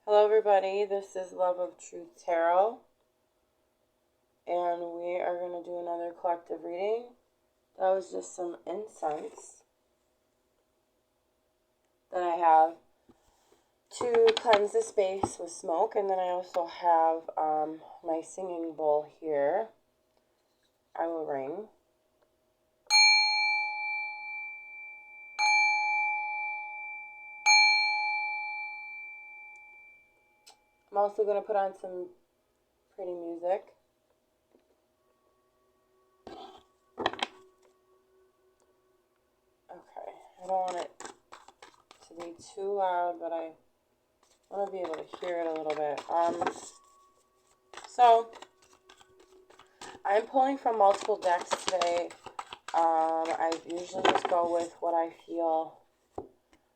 Hello, everybody. This is Love of Truth Tarot, and we are going to do another collective reading. That was just some incense that I have to cleanse the space with smoke, and then I also have my singing bowl here. I will ring. I'm also going to put on some pretty music. Okay, I don't want it to be too loud, but I want to be able to hear it a little bit. So I'm pulling from multiple decks today. I usually just go with what I feel.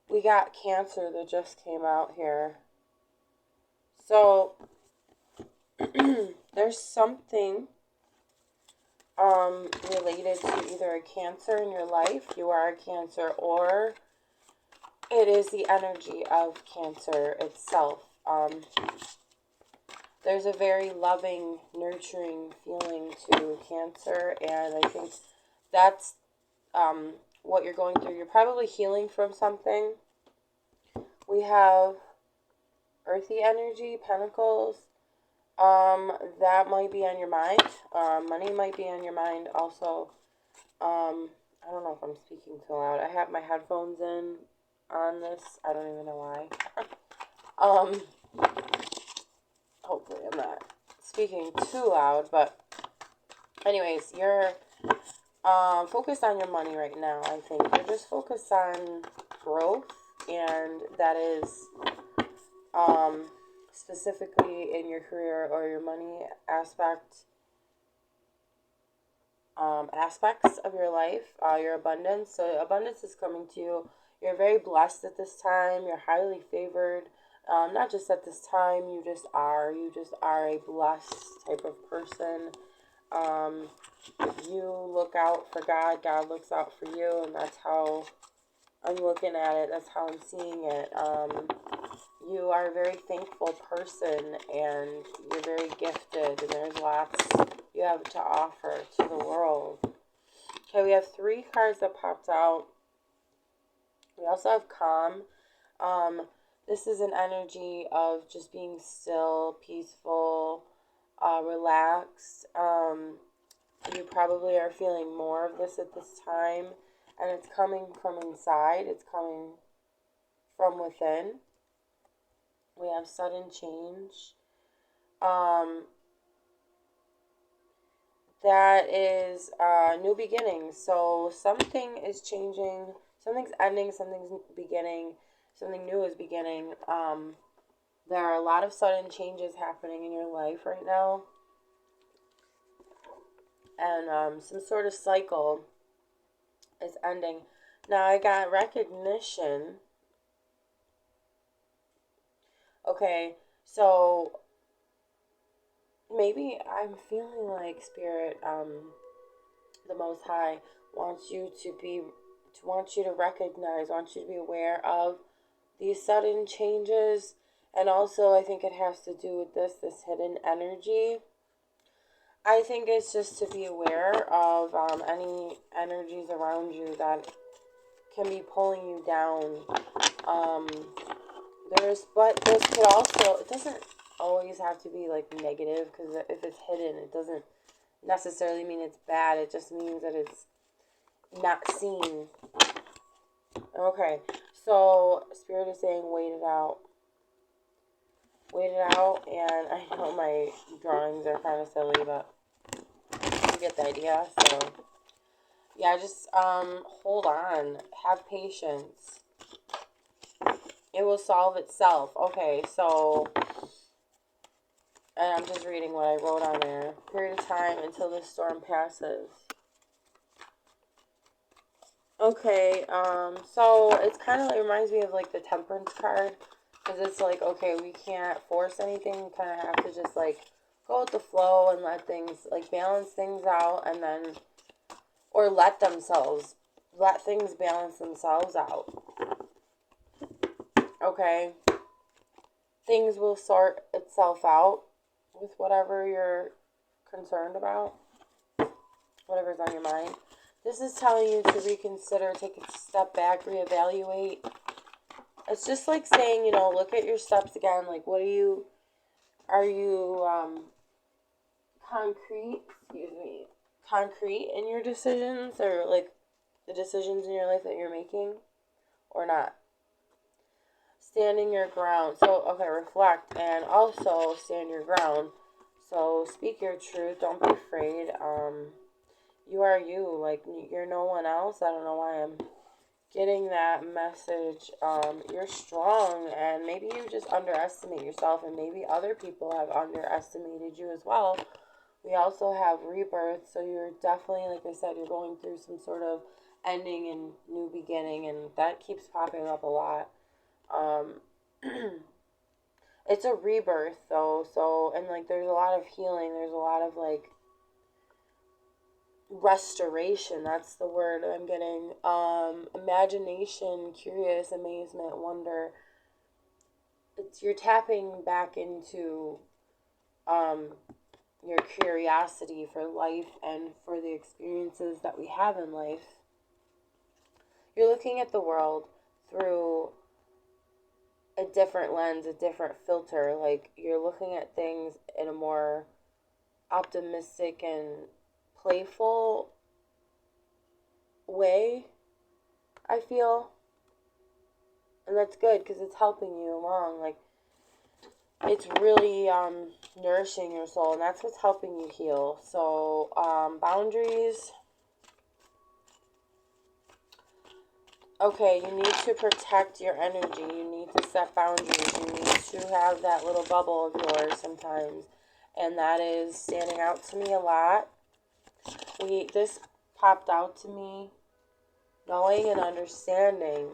We got Cancer that just came out here. So there's something related to either a Cancer in your life, you are a Cancer, or it is the energy of Cancer itself. There's a very loving, nurturing feeling to Cancer, and I think that's what you're going through. You're probably healing from something. We have earthy energy, Pentacles. That might be on your mind. Money might be on your mind also. I don't know if I'm speaking too loud. I have my headphones in on this. I don't even know why. Hopefully I'm not speaking too loud, but anyways, you're focused on your money right now. I think you're just focused on growth, and that is specifically in your career or your money aspects of your life, your abundance. So abundance is coming to you. You're very blessed at this time. You're highly favored. Not just at this time, you just are. You just are a blessed type of person. If you look out for God, God looks out for you, and that's how I'm looking at it. That's how I'm seeing it. You are a very thankful person, and you're very gifted, and there's lots you have to offer to the world. Okay, we have 3 cards that popped out. We also have calm. This is an energy of just being still, peaceful, relaxed. You probably are feeling more of this at this time, and it's coming from inside. It's coming from within. We have sudden change. That is new beginnings. So something is changing, something's ending, something's beginning, something new is beginning. There are a lot of sudden changes happening in your life right now, and some sort of cycle is ending. Now I got recognition. Okay, so maybe I'm feeling like Spirit, the Most High, wants you to recognize, wants you to be aware of these sudden changes. And also, I think it has to do with this hidden energy. I think it's just to be aware of any energies around you that can be pulling you down. But this could also, it doesn't always have to be like negative, because if it's hidden, it doesn't necessarily mean it's bad. It just means that it's not seen. Okay, so Spirit is saying wait it out. Wait it out, and I know my drawings are kind of silly, but you get the idea. So yeah, just hold on, have patience. It will solve itself. Okay, so, and I'm just reading what I wrote on there. Period of time until this storm passes. Okay, so it's kind of, it reminds me of like the Temperance card, because it's like, okay, we can't force anything, we kind of have to just like go with the flow and let things, like balance things out, and then, or let things balance themselves out. Okay. things will sort itself out with whatever you're concerned about, whatever's on your mind. This is telling you to reconsider, take a step back, reevaluate. It's just like saying, look at your steps again. Like, are you concrete in your decisions, or like the decisions in your life that you're making, or not? Standing your ground. So, okay, reflect and also stand your ground. So, speak your truth. Don't be afraid. You are you. Like, you're no one else. I don't know why I'm getting that message. You're strong, and maybe you just underestimate yourself, and maybe other people have underestimated you as well. We also have rebirth, so you're definitely, like I said, you're going through some sort of ending and new beginning, and that keeps popping up a lot. Um, it's a rebirth, though, so, and like there's a lot of healing, there's a lot of like restoration. That's the word I'm getting. Imagination, curious, amazement, wonder. You're tapping back into your curiosity for life and for the experiences that we have in life. You're looking at the world through a different lens, a different filter. Like, you're looking at things in a more optimistic and playful way, I feel. And that's good because it's helping you along. Like, it's really nourishing your soul, and that's what's helping you heal. So, boundaries. Okay, you need to protect your energy. You need to set boundaries. You need to have that little bubble of yours sometimes. And that is standing out to me a lot. This popped out to me. Knowing and understanding.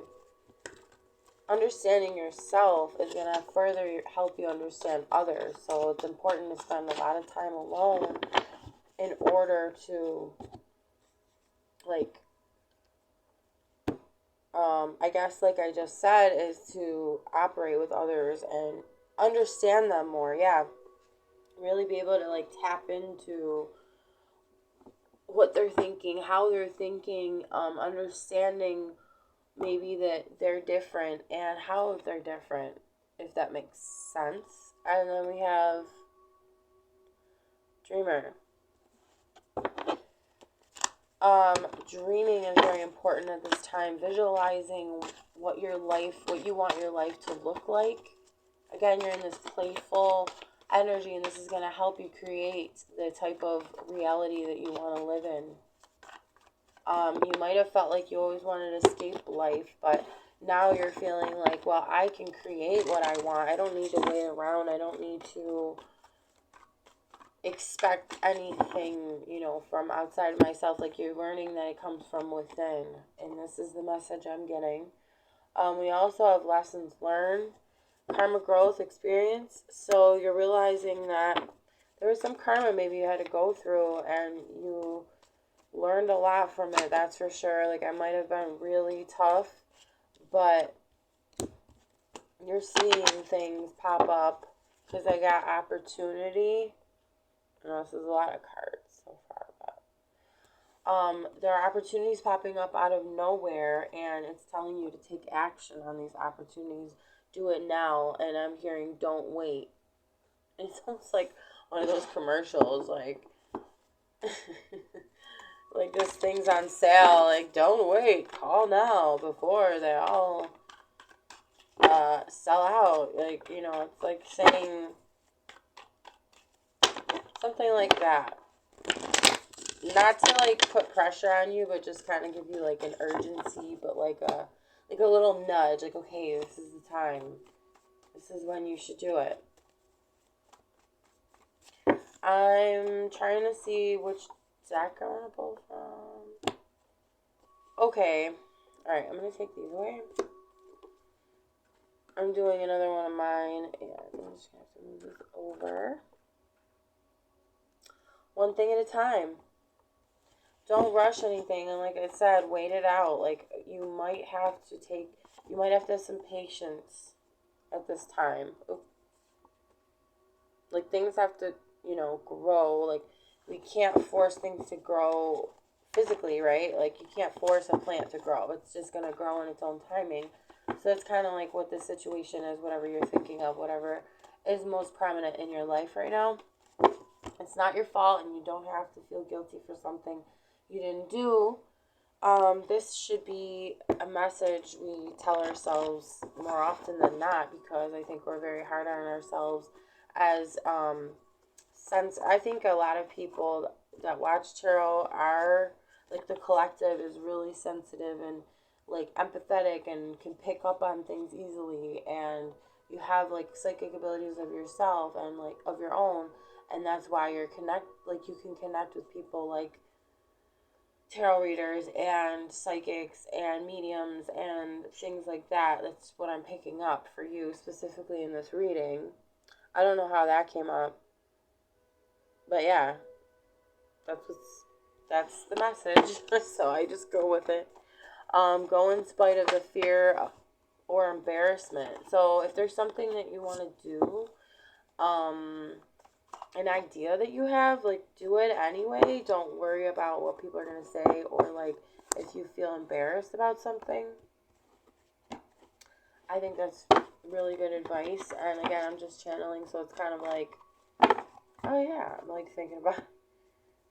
Understanding yourself is going to further help you understand others. So it's important to spend a lot of time alone in order to, like, I guess, like I just said, is to operate with others and understand them more. Yeah. Really be able to, like, tap into what they're thinking, how they're thinking, understanding maybe that they're different and how they're different, if that makes sense. And then we have dreamer. Dreaming is very important at this time. Visualizing what you want your life to look like. Again, you're in this playful energy, and this is going to help you create the type of reality that you want to live in. You might have felt like you always wanted to escape life, but now you're feeling like, well, I can create what I want. I don't need to wait around. I don't need to expect anything, from outside of myself. Like, you're learning that it comes from within, and this is the message I'm getting. We also have lessons learned, karma growth experience. So you're realizing that there was some karma maybe you had to go through, and you learned a lot from it, that's for sure. Like, I might have been really tough, but you're seeing things pop up because I got opportunity. This is a lot of cards so far, but there are opportunities popping up out of nowhere, and it's telling you to take action on these opportunities. Do it now. And I'm hearing, don't wait. It's almost like one of those commercials, like like, this thing's on sale, like, don't wait, call now before they all sell out. Like, it's like saying something like that. Not to, like, put pressure on you, but just kind of give you, like, an urgency, but like a little nudge, like, okay, this is the time. This is when you should do it. I'm trying to see which deck I want to pull from. Okay. Alright, I'm going to take these away. I'm doing another one of mine, and I'm just going to have to move this over. One thing at a time. Don't rush anything, and like I said, wait it out. Like, you might have to have some patience at this time. Like, things have to, grow. Like, we can't force things to grow physically, right? Like, you can't force a plant to grow. It's just going to grow in its own timing. So it's kind of like what this situation is, whatever you're thinking of, whatever is most prominent in your life right now. It's not your fault, and you don't have to feel guilty for something you didn't do. This should be a message we tell ourselves more often than not, because I think we're very hard on ourselves as I think a lot of people that watch tarot are like, the collective is really sensitive and like empathetic and can pick up on things easily, and you have like psychic abilities of yourself and like of your own, and that's why you can connect with people like tarot readers and psychics and mediums and things like that. That's what I'm picking up for you specifically in this reading. I don't know how that came up, but yeah, that's what's that's the message. So I just go with it. Go in spite of the fear or embarrassment. So if there's something that you want to do, an idea that you have, like, do it anyway. Don't worry about what people are going to say, or like if you feel embarrassed about something. I think that's really good advice. And again, I'm just channeling, so it's kind of like, oh yeah, I'm like thinking about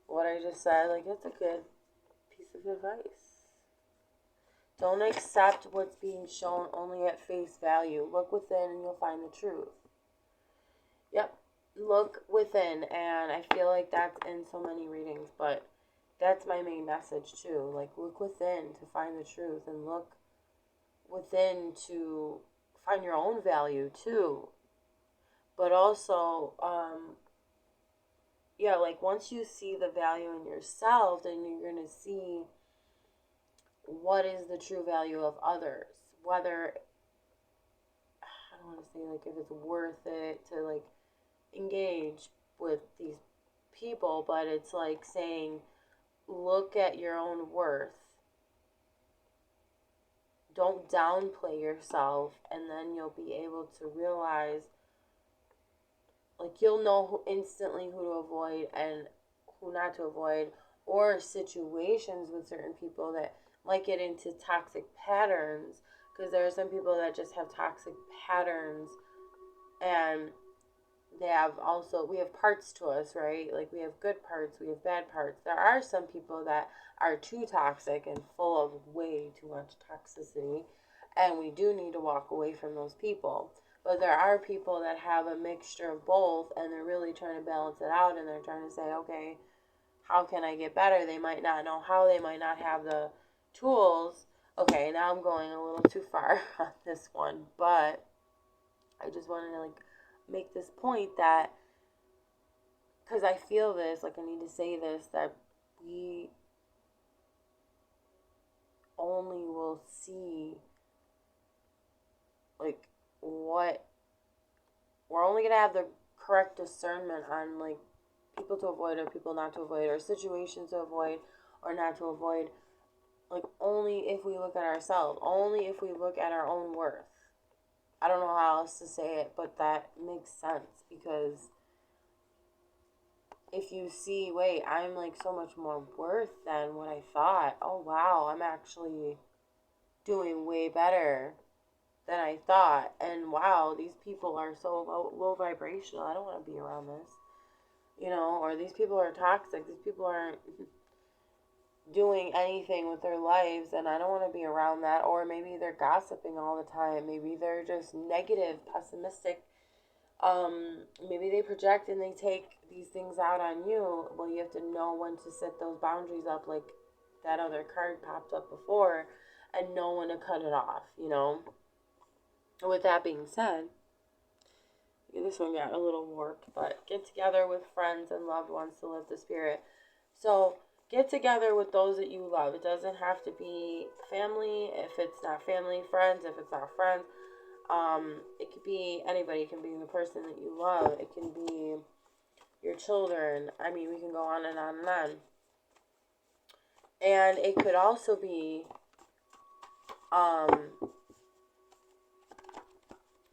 what I just said. Like, it's a good piece of advice. Don't accept what's being shown only at face value. Look within and you'll find the truth. Yep. Look within, and I feel like that's in so many readings, but that's my main message too. Like, look within to find the truth, and look within to find your own value too. But also, yeah, like, once you see the value in yourself, then you're going to see what is the true value of others. Whether, I don't want to say like if it's worth it to like engage with these people, but it's like saying, look at your own worth. Don't downplay yourself, and then you'll be able to realize, like, you'll know instantly who to avoid and who not to avoid, or situations with certain people that might get into toxic patterns, because there are some people that just have toxic patterns, and we have parts to us, right? Like, we have good parts, we have bad parts. There are some people that are too toxic and full of way too much toxicity, and we do need to walk away from those people. But there are people that have a mixture of both, and they're really trying to balance it out, and they're trying to say, okay, how can I get better? They might not know how, they might not have the tools. Okay, now I'm going a little too far on this one, but I just wanted to like make this point that, because I feel this, like I need to say this, that we only will see like what we're only gonna have the correct discernment on, like, people to avoid or people not to avoid, or situations to avoid or not to avoid, like, only if we look at ourselves, only if we look at our own worth. I don't know how else to say it, but that makes sense, because if you see, wait, I'm like so much more worth than what I thought. Oh wow, I'm actually doing way better than I thought. And wow, these people are so low vibrational. I don't want to be around this. Or these people are toxic. These people aren't doing anything with their lives, and I don't want to be around that. Or maybe they're gossiping all the time. Maybe they're just negative, pessimistic. Maybe they project and they take these things out on you. Well, you have to know when to set those boundaries up, like that other card popped up before, and know when to cut it off. With that being said, this one got a little warped, but get together with friends and loved ones to live the spirit. So get together with those that you love. It doesn't have to be family. If it's not family, friends. If it's not friends, it could be anybody. It can be the person that you love. It can be your children. I mean, we can go on and on and on. And it could also be,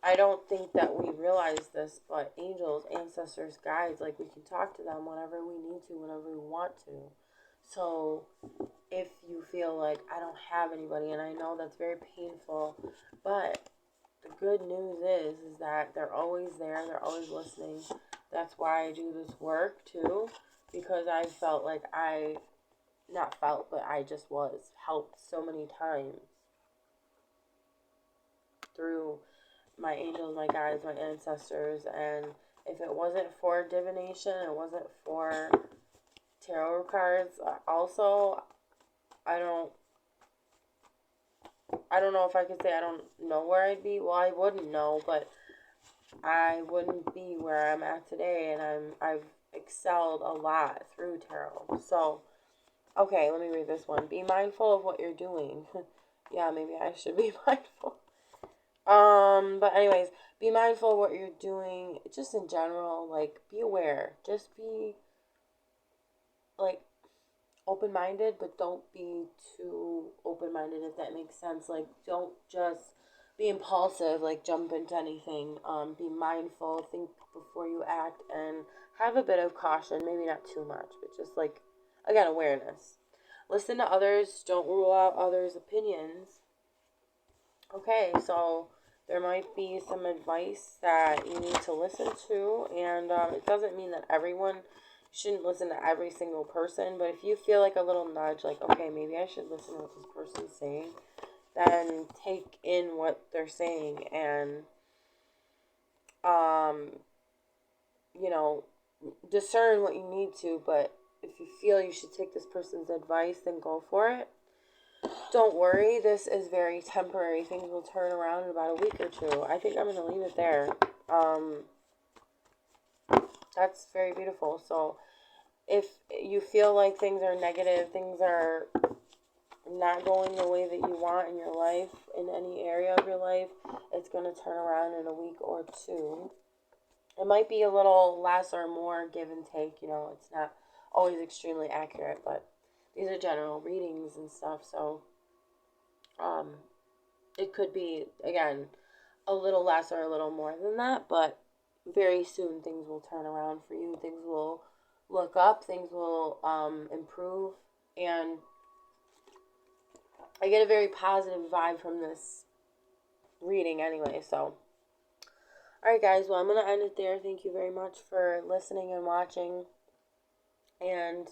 I don't think that we realize this, but angels, ancestors, guides, like we can talk to them whenever we need to, whenever we want to. So if you feel like I don't have anybody, and I know that's very painful, but the good news is that they're always there, they're always listening. That's why I do this work too, because I felt like not felt, but I just was helped so many times through my angels, my guides, my ancestors, and if it wasn't for divination, it wasn't for tarot cards, also, I don't I don't know if I could say I don't know where I'd be. Well, I wouldn't know, but I wouldn't be where I'm at today, and I've excelled a lot through tarot. So, okay, let me read this one. Be mindful of what you're doing. Yeah, maybe I should be mindful. But anyways, be mindful of what you're doing, just in general. Like, be aware. Just be like open-minded, but don't be too open-minded, if that makes sense. Like, don't just be impulsive, like jump into anything. Be mindful, think before you act, and have a bit of caution. Maybe not too much, but just like, again, awareness. Listen to others. Don't rule out others' opinions. Okay, so there might be some advice that you need to listen to, and it doesn't mean that everyone shouldn't listen to every single person, but if you feel like a little nudge, like, okay, maybe I should listen to what this person's saying, then take in what they're saying and, um, you know, discern what you need to, but if you feel you should take this person's advice, then go for it. Don't worry, this is very temporary. Things will turn around in about a week or two. I think I'm going to leave it there. That's very beautiful. So if you feel like things are negative, things are not going the way that you want in your life, in any area of your life, it's going to turn around in a week or two. It might be a little less or more give and take. It's not always extremely accurate, but these are general readings and stuff, so it could be, again, a little less or a little more than that, but very soon things will turn around for you. Things will look up, things will improve, and I get a very positive vibe from this reading anyway. So, alright guys, well, I'm going to end it there. Thank you very much for listening and watching, and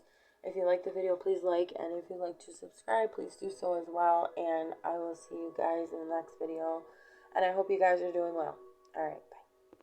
if you like the video, please like, and if you'd like to subscribe, please do so as well, and I will see you guys in the next video, and I hope you guys are doing well. Alright, bye.